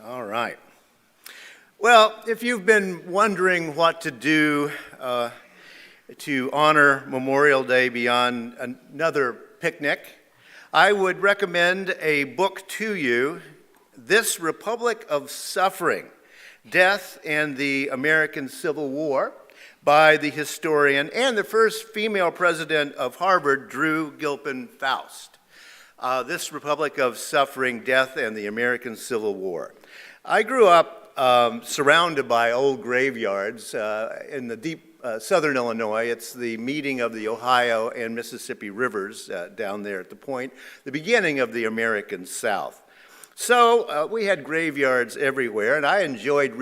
All right. Well, if you've been wondering what to do to honor Memorial Day beyond another picnic, I would recommend a book to you, This Republic of Suffering, Death and the American Civil War, by the historian and the first female president of Harvard, Drew Gilpin Faust. This Republic of Suffering, Death and the American Civil War. I grew up surrounded by old graveyards in the deep southern Illinois. It's the meeting of the Ohio and Mississippi rivers down there at the beginning of the American South. So we had graveyards everywhere, and I enjoyed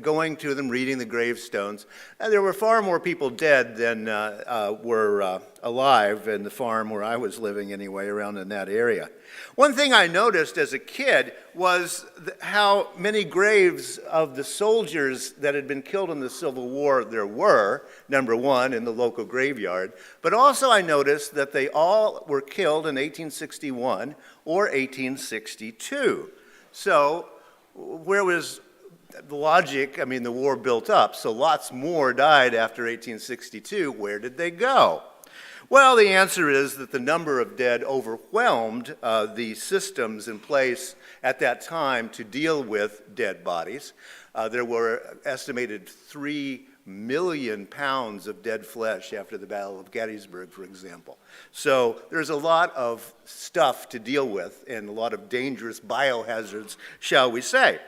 going to them, reading the gravestones. And there were far more people dead than were alive in the farm where I was living anyway, around in that area. One thing I noticed as a kid was how many graves of the soldiers that had been killed in the Civil War there were, number one, in the local graveyard. But also I noticed that they all were killed in 1861 or 1862. So where was the logic? I mean, the war built up, so lots more died after 1862. Where did they go? Well, the answer is that the number of dead overwhelmed the systems in place at that time to deal with dead bodies. There were estimated 3 million pounds of dead flesh after the Battle of Gettysburg, for example. So there's a lot of stuff to deal with and a lot of dangerous biohazards, shall we say.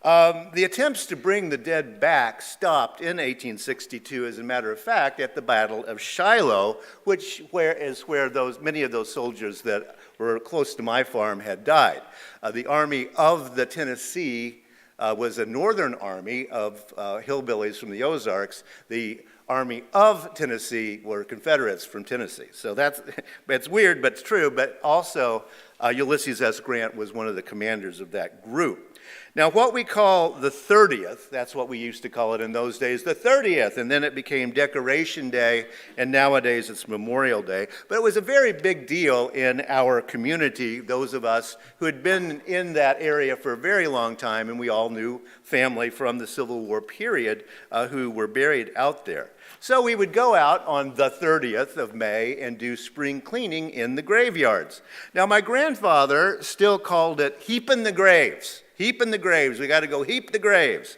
The attempts to bring the dead back stopped in 1862, as a matter of fact, at the Battle of Shiloh, where many of those soldiers that were close to my farm had died. The Army of the Tennessee was a northern army of hillbillies from the Ozarks. The Army of Tennessee were Confederates from Tennessee. So it's weird, but it's true. But also, Ulysses S. Grant was one of the commanders of that group. Now, what we call the 30th, that's what we used to call it in those days, the 30th, and then it became Decoration Day, and nowadays it's Memorial Day. But it was a very big deal in our community, those of us who had been in that area for a very long time, and we all knew family from the Civil War period who were buried out there. So we would go out on the 30th of May and do spring cleaning in the graveyards. Now, my grandfather still called it heaping the graves. Heaping the graves. We got to go heap the graves,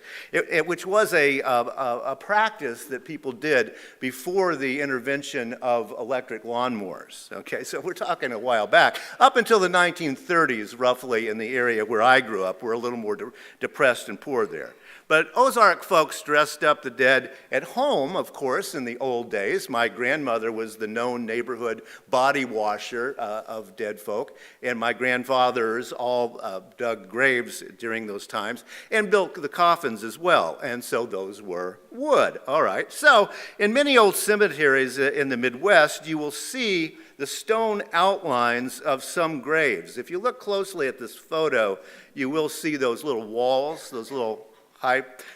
which was a practice that people did before the intervention of electric lawnmowers. Okay, so we're talking a while back. Up until the 1930s, roughly, in the area where I grew up, we're a little more depressed and poor there. But Ozark folks dressed up the dead at home, of course, in the old days. My grandmother was the known neighborhood body washer of dead folk, and my grandfathers all dug graves during those times and built the coffins as well, and so those were wood. All right, so in many old cemeteries in the Midwest, you will see the stone outlines of some graves. If you look closely at this photo, you will see those little walls, those little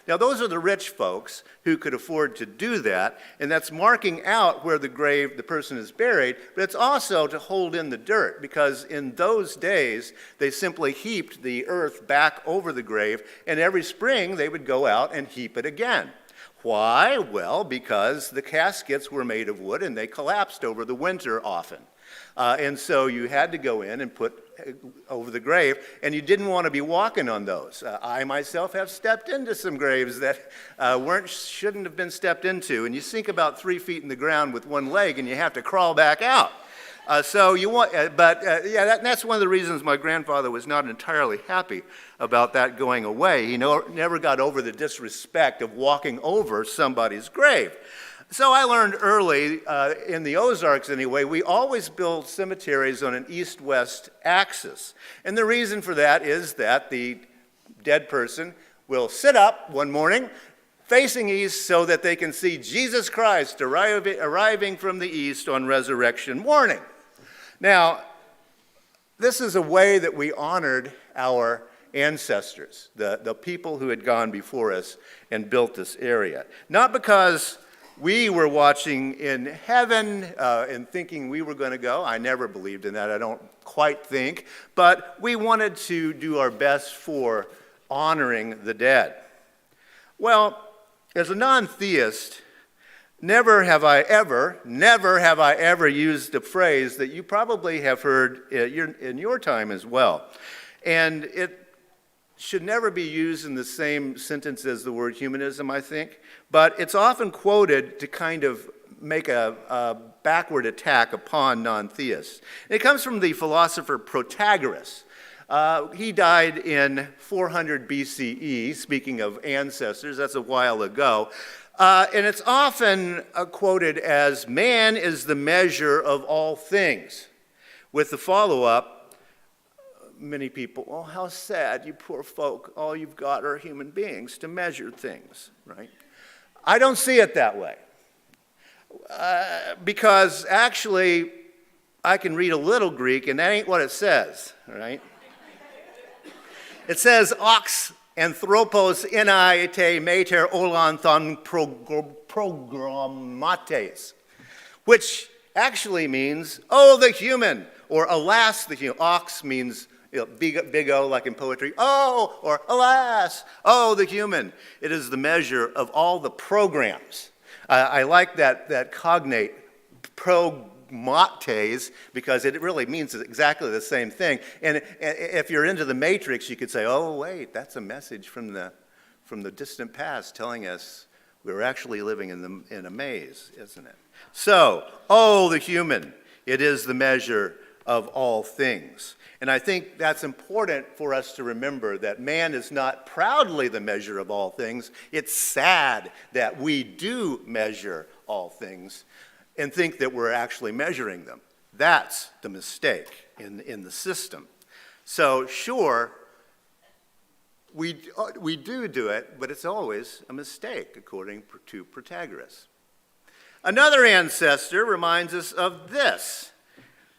Now, those are the rich folks who could afford to do that, and that's marking out where the person is buried, but it's also to hold in the dirt, because in those days, they simply heaped the earth back over the grave, and every spring they would go out and heap it again. Why? Well, because the caskets were made of wood, and they collapsed over the winter often. And so you had to go in and put over the grave, and you didn't want to be walking on those. I myself have stepped into some graves that shouldn't have been stepped into, and you sink about 3 feet in the ground with one leg, and you have to crawl back out. That's one of the reasons my grandfather was not entirely happy about that going away. He never got over the disrespect of walking over somebody's grave. So I learned early, in the Ozarks anyway, we always build cemeteries on an east-west axis. And the reason for that is that the dead person will sit up one morning facing east so that they can see Jesus Christ arriving from the east on resurrection morning. Now, this is a way that we honored our ancestors, the people who had gone before us and built this area. Not because we were watching in heaven and thinking we were going to go. I never believed in that, I don't quite think. But we wanted to do our best for honoring the dead. Well, as a non-theist, never have I ever used a phrase that you probably have heard in your time as well. And it should never be used in the same sentence as the word humanism, I think. But it's often quoted to kind of make a backward attack upon non-theists. And it comes from the philosopher Protagoras. He died in 400 BCE, speaking of ancestors, that's a while ago. And it's often quoted as, man is the measure of all things, with the follow-up, many people, oh, how sad, you poor folk, all you've got are human beings to measure things, right? I don't see it that way. Because actually, I can read a little Greek, and that ain't what it says, right? It says, ox anthropos enai te mater olanthon programmates, which actually means, oh, the human, or alas, the human. Ox means big O, like in poetry. Oh, or alas, oh, the human. It is the measure of all the programs. I like that cognate, progmates, because it really means exactly the same thing. And if you're into the Matrix, you could say, oh, wait, that's a message from the distant past telling us we're actually living in a maze, isn't it? So, oh, the human. It is the measure of all things. And I think that's important for us to remember, that man is not proudly the measure of all things. It's sad that we do measure all things and think that we're actually measuring them. That's the mistake in the system. So sure, we do it, but it's always a mistake, according to Protagoras. Another ancestor reminds us of this.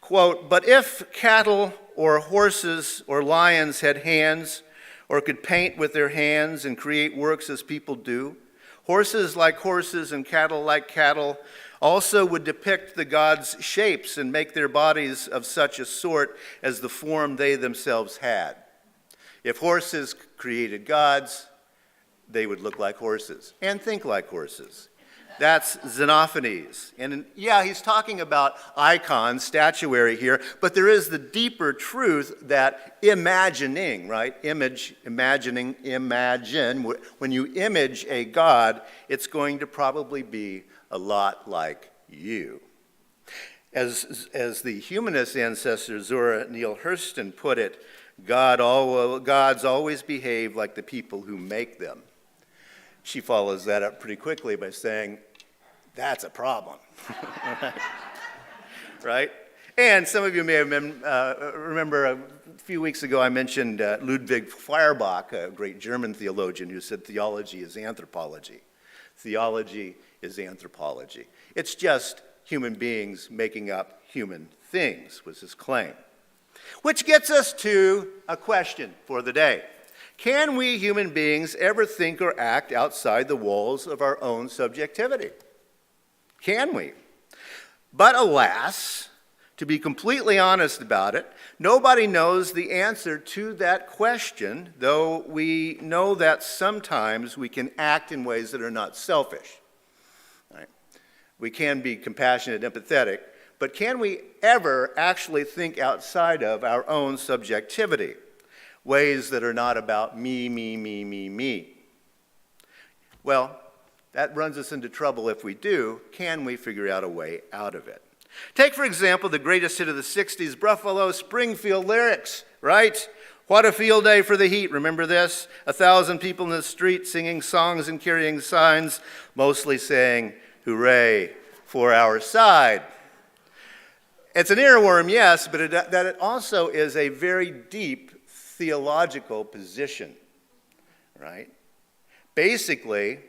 Quote, but if cattle or horses or lions had hands, or could paint with their hands and create works as people do, horses like horses and cattle like cattle also would depict the gods' shapes and make their bodies of such a sort as the form they themselves had. If horses created gods, they would look like horses and think like horses. That's Xenophanes. And yeah, he's talking about icons, statuary here, but there is the deeper truth that imagining, right? Imagine. When you image a god, it's going to probably be a lot like you. As the humanist ancestor Zora Neale Hurston put it, gods always behave like the people who make them. She follows that up pretty quickly by saying, that's a problem, right? And some of you may have remember a few weeks ago I mentioned Ludwig Feuerbach, a great German theologian who said theology is anthropology. Theology is anthropology. It's just human beings making up human things, was his claim. Which gets us to a question for the day. Can we human beings ever think or act outside the walls of our own subjectivity? Can we? But alas, to be completely honest about it, nobody knows the answer to that question, though we know that sometimes we can act in ways that are not selfish. Right? We can be compassionate, empathetic, but can we ever actually think outside of our own subjectivity? Ways that are not about me. Well, that runs us into trouble if we do. Can we figure out a way out of it? Take, for example, the greatest hit of the 60s, Buffalo Springfield lyrics, right? What a field day for the heat. Remember this? 1,000 people in the street singing songs and carrying signs, mostly saying, hooray for our side. It's an earworm, yes, but that it also is a very deep theological position, right? Basically,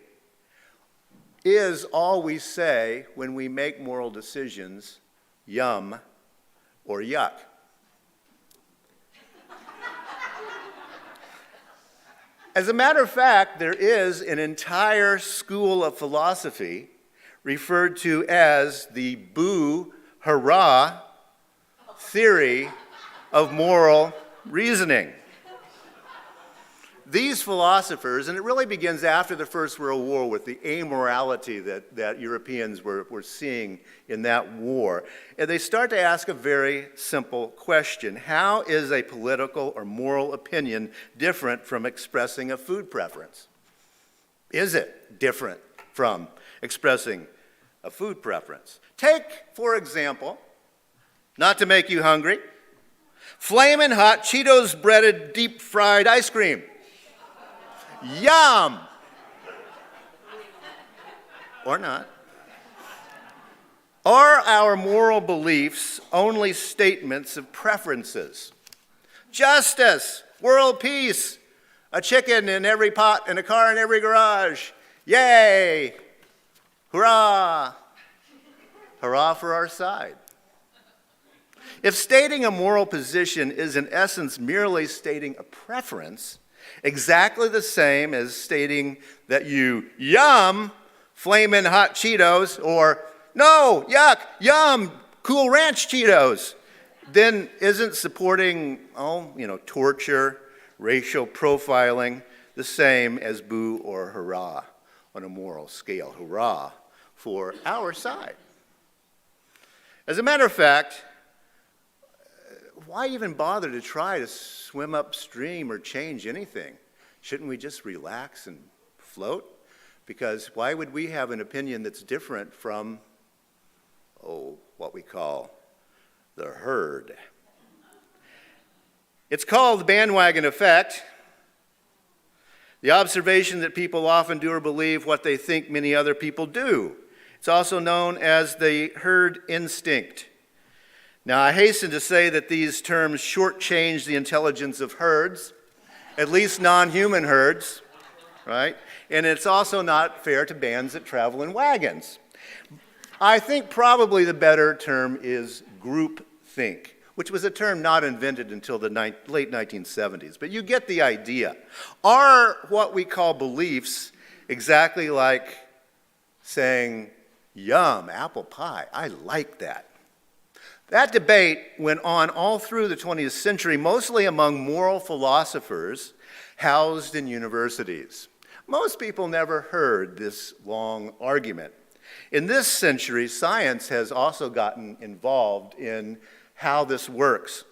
is all we say when we make moral decisions yum or yuck? As a matter of fact, there is an entire school of philosophy referred to as the boo hurrah theory of moral reasoning. these philosophers, and it really begins after the First World War with the amorality that Europeans were seeing in that war, and they start to ask a very simple question. How is a political or moral opinion different from expressing a food preference? Is it different from expressing a food preference? Take, for example, not to make you hungry, flamin' hot Cheetos breaded deep fried ice cream. Yum! Or not. Are our moral beliefs only statements of preferences? Justice, world peace, a chicken in every pot and a car in every garage. Yay! Hurrah! Hurrah for our side. If stating a moral position is in essence merely stating a preference, exactly the same as stating that you yum flamin' hot Cheetos or no, yuck, yum, Cool Ranch Cheetos, then isn't supporting, torture, racial profiling the same as boo or hurrah on a moral scale? Hurrah for our side. As a matter of fact, why even bother to try to swim upstream or change anything? Shouldn't we just relax and float? Because why would we have an opinion that's different from, what we call the herd? It's called the bandwagon effect. The observation that people often do or believe what they think many other people do. It's also known as the herd instinct. Now, I hasten to say that these terms shortchange the intelligence of herds, at least non-human herds, right? And it's also not fair to bands that travel in wagons. I think probably the better term is groupthink, which was a term not invented until the late 1970s. But you get the idea. Are what we call beliefs exactly like saying, yum, apple pie, I like that? That debate went on all through the 20th century, mostly among moral philosophers housed in universities. Most people never heard this long argument. In this century, science has also gotten involved in how this works.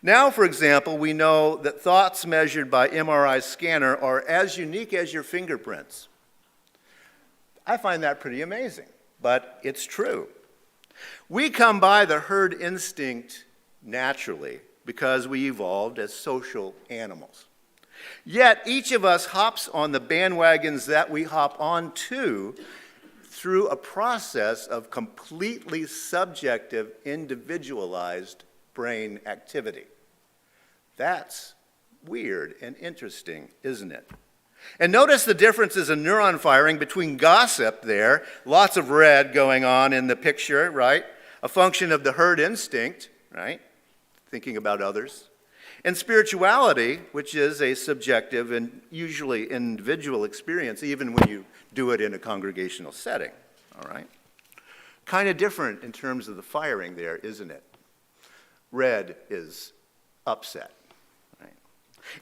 Now, for example, we know that thoughts measured by MRI scanner are as unique as your fingerprints. I find that pretty amazing, but it's true. We come by the herd instinct naturally because we evolved as social animals. Yet each of us hops on the bandwagons that we hop onto through a process of completely subjective, individualized brain activity. That's weird and interesting, isn't it? And notice the differences in neuron firing between gossip there, lots of red going on in the picture, right? A function of the herd instinct, right? Thinking about others. And spirituality, which is a subjective and usually individual experience, even when you do it in a congregational setting, all right? Kind of different in terms of the firing there, isn't it? Red is upset.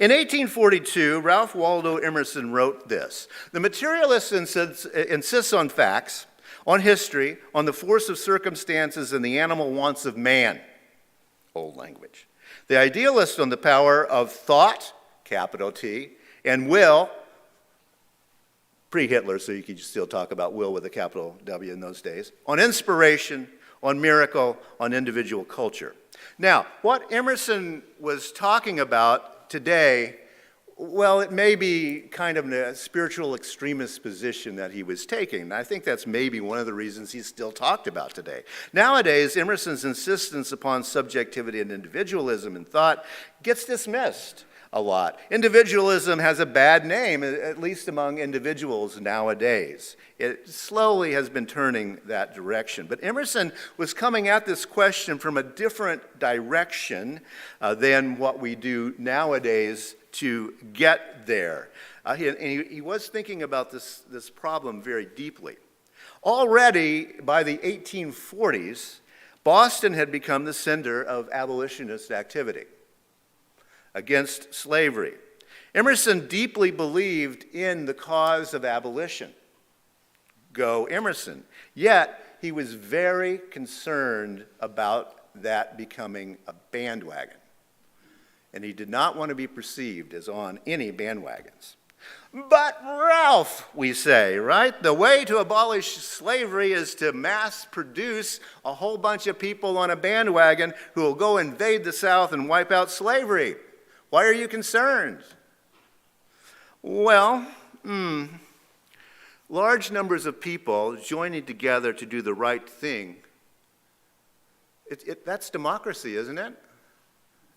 In 1842, Ralph Waldo Emerson wrote this: "The materialist insists on facts, on history, on the force of circumstances and the animal wants of man." Old language. The idealist on the power of thought, capital T, and will, pre-Hitler, so you could still talk about will with a capital W in those days, on inspiration, on miracle, on individual culture. Now, what Emerson was talking about today, well, it may be kind of a spiritual extremist position that he was taking. And I think that's maybe one of the reasons he's still talked about today. Nowadays, Emerson's insistence upon subjectivity and individualism in thought gets dismissed a lot. Individualism has a bad name, at least among individuals nowadays. It slowly has been turning that direction. But Emerson was coming at this question from a different direction than what we do nowadays to get there. He was thinking about this problem very deeply. Already by the 1840s, Boston had become the center of abolitionist activity against slavery. Emerson deeply believed in the cause of abolition. Go Emerson. Yet, he was very concerned about that becoming a bandwagon. And he did not want to be perceived as on any bandwagons. But Ralph, we say, right? The way to abolish slavery is to mass produce a whole bunch of people on a bandwagon who will go invade the South and wipe out slavery. Why are you concerned? Well, large numbers of people joining together to do the right thing, that's democracy, isn't it?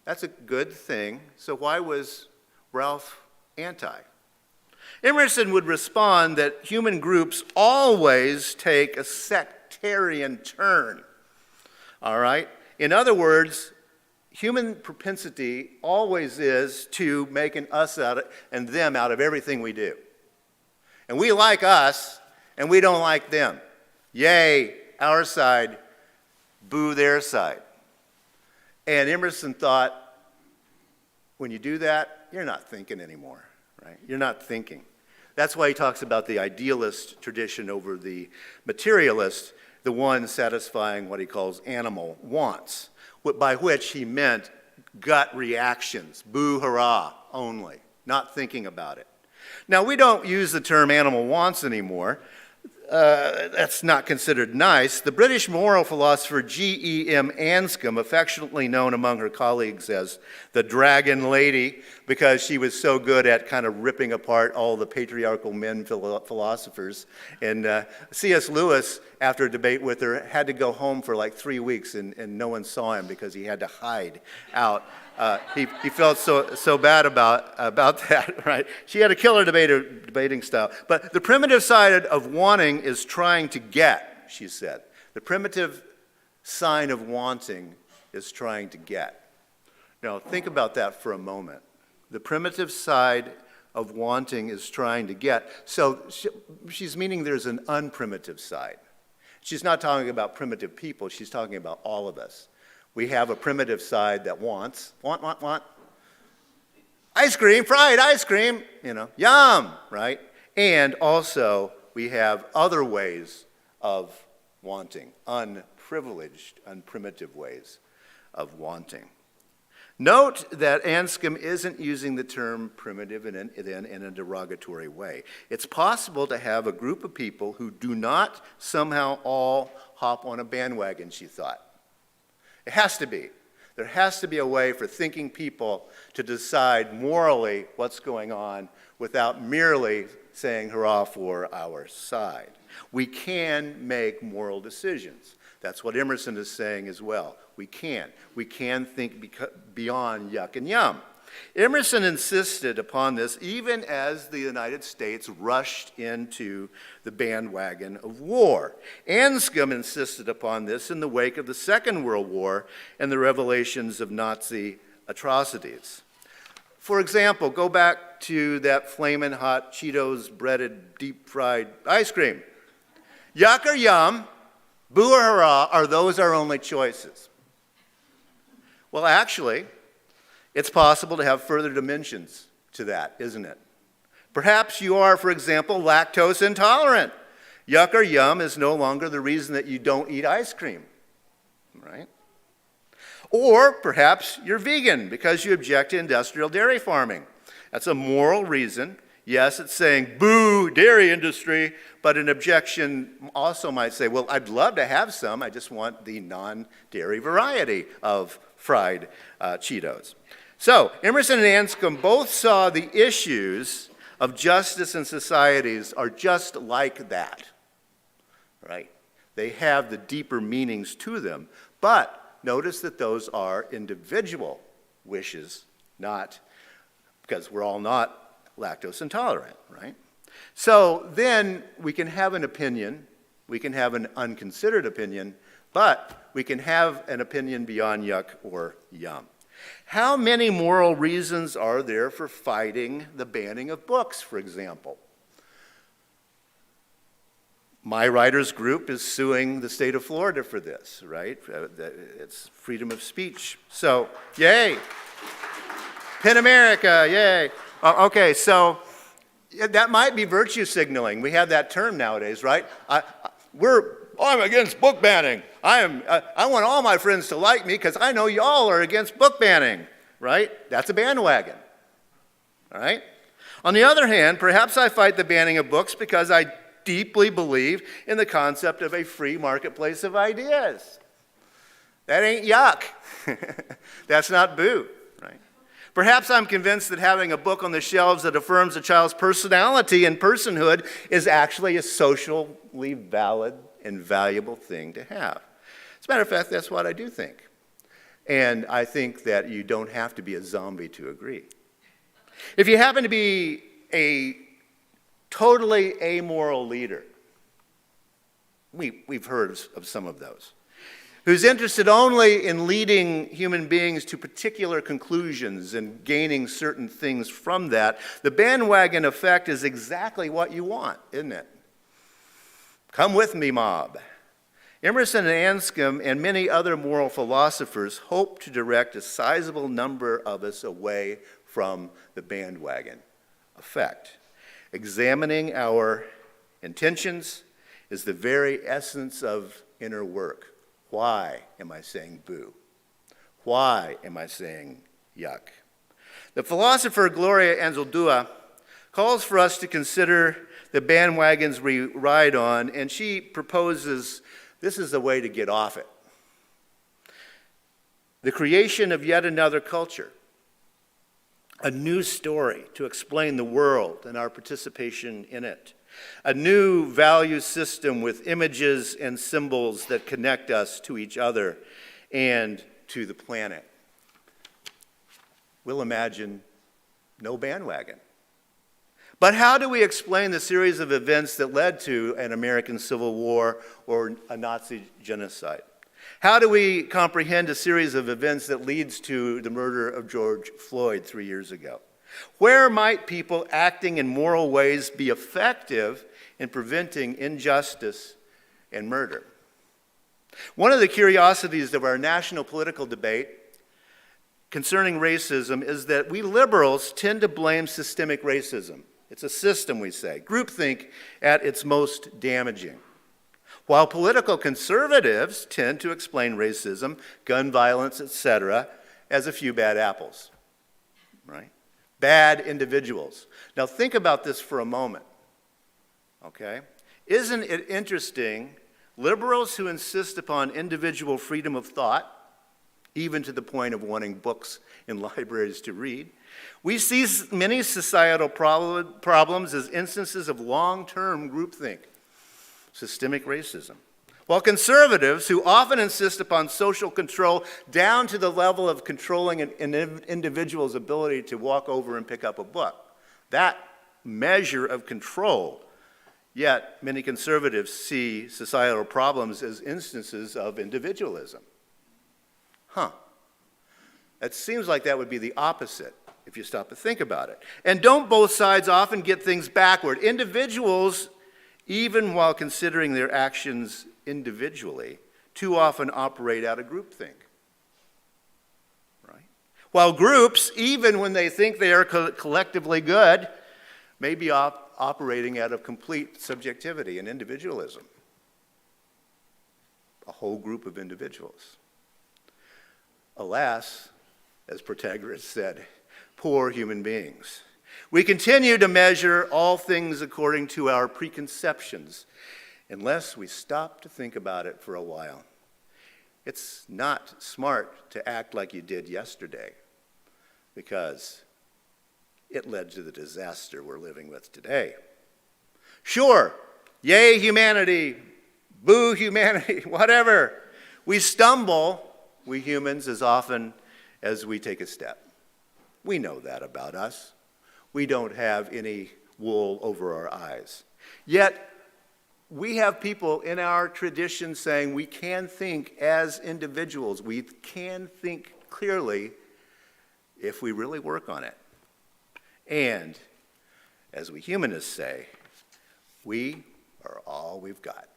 That's a good thing. So why was Ralph anti? Emerson would respond that human groups always take a sectarian turn. All right? In other words, human propensity always is to make an us out of, and them out of everything we do. And we like us, and we don't like them. Yay, our side, boo, their side. And Emerson thought, when you do that, you're not thinking anymore, right? You're not thinking. That's why he talks about the idealist tradition over the materialist, the one satisfying what he calls animal wants, by which he meant gut reactions, boo, hurrah, only, not thinking about it. Now, we don't use the term animal wants anymore. That's not considered nice. The British moral philosopher G.E.M. Anscombe, affectionately known among her colleagues as the Dragon Lady, because she was so good at kind of ripping apart all the patriarchal men philosophers. And C.S. Lewis, after a debate with her, had to go home for like 3 weeks, and no one saw him because he had to hide out. He felt so bad about that, right? She had a killer debating style. But the primitive side of wanting is trying to get, she said. The primitive sign of wanting is trying to get. Now, think about that for a moment. The primitive side of wanting is trying to get. So she's meaning there's an unprimitive side. She's not talking about primitive people. She's talking about all of us. We have a primitive side that wants, want. Ice cream, fried ice cream, yum, right? And also, we have other ways of wanting, unprivileged, unprimitive ways of wanting. Note that Anscombe isn't using the term primitive in a derogatory way. It's possible to have a group of people who do not somehow all hop on a bandwagon, she thought. It has to be. There has to be a way for thinking people to decide morally what's going on without merely saying hurrah for our side. We can make moral decisions. That's what Emerson is saying as well. We can. We can think beyond yuck and yum. Emerson insisted upon this even as the United States rushed into the bandwagon of war. Anscombe insisted upon this in the wake of the Second World War and the revelations of Nazi atrocities. For example, go back to that flamin' hot Cheetos breaded deep fried ice cream. Yuck or yum, boo or hurrah, are those our only choices? Well, actually, it's possible to have further dimensions to that, isn't it? Perhaps you are, for example, lactose intolerant. Yuck or yum is no longer the reason that you don't eat ice cream, right? Or perhaps you're vegan because you object to industrial dairy farming. That's a moral reason. Yes, it's saying, boo, dairy industry, but an objection also might say, well, I'd love to have some, I just want the non-dairy variety of fried Cheetos. So, Emerson and Anscombe both saw the issues of justice in societies are just like that, right? They have the deeper meanings to them, but notice that those are individual wishes, not, because we're all not lactose intolerant, right? So then we can have an opinion, we can have an unconsidered opinion, but we can have an opinion beyond yuck or yum. How many moral reasons are there for fighting the banning of books, for example? My writers group is suing the state of Florida for this, right? It's freedom of speech. So, yay. PEN America, yay. Okay, so that might be virtue signaling. We have that term nowadays, right? I'm against book banning. I want all my friends to like me because I know y'all are against book banning, right? That's a bandwagon, all right? On the other hand, perhaps I fight the banning of books because I deeply believe in the concept of a free marketplace of ideas. That ain't yuck. That's not boo, right? Perhaps I'm convinced that having a book on the shelves that affirms a child's personality and personhood is actually a socially valid and valuable thing to have. As a matter of fact, that's what I do think. And I think that you don't have to be a zombie to agree. If you happen to be a totally amoral leader, we've heard of some of those, who's interested only in leading human beings to particular conclusions and gaining certain things from that, the bandwagon effect is exactly what you want, isn't it? Come with me, mob. Emerson and Anscombe and many other moral philosophers hope to direct a sizable number of us away from the bandwagon effect. Examining our intentions is the very essence of inner work. Why am I saying boo? Why am I saying yuck? The philosopher Gloria Anzaldúa calls for us to consider the bandwagons we ride on, and she proposes this is the way to get off it. The creation of yet another culture, a new story to explain the world and our participation in it. A new value system with images and symbols that connect us to each other and to the planet. We'll imagine no bandwagon. But how do we explain the series of events that led to an American Civil War or a Nazi genocide? How do we comprehend a series of events that leads to the murder of George Floyd 3 years ago? Where might people acting in moral ways be effective in preventing injustice and murder? One of the curiosities of our national political debate concerning racism is that we liberals tend to blame systemic racism. It's a system, we say, groupthink at its most damaging. While political conservatives tend to explain racism, gun violence, etc., as a few bad apples, right? Bad individuals. Now think about this for a moment, okay? Isn't it interesting, liberals who insist upon individual freedom of thought, even to the point of wanting books in libraries to read, we see many societal problems as instances of long-term groupthink, systemic racism. While conservatives, who often insist upon social control down to the level of controlling an individual's ability to walk over and pick up a book, that measure of control, yet many conservatives see societal problems as instances of individualism. It seems like that would be the opposite if you stop to think about it. And don't both sides often get things backward? Individuals, even while considering their actions individually, too often operate out of groupthink, right? While groups, even when they think they are collectively good, may be operating out of complete subjectivity and individualism. A whole group of individuals. Alas, as Protagoras said, poor human beings. We continue to measure all things according to our preconceptions, unless we stop to think about it for a while. It's not smart to act like you did yesterday, because it led to the disaster we're living with today. Sure, yay humanity, boo humanity, whatever. We stumble, we humans, as often as we take a step. We know that about us. We don't have any wool over our eyes. Yet, we have people in our tradition saying we can think as individuals. We can think clearly if we really work on it. And, as we humanists say, we are all we've got.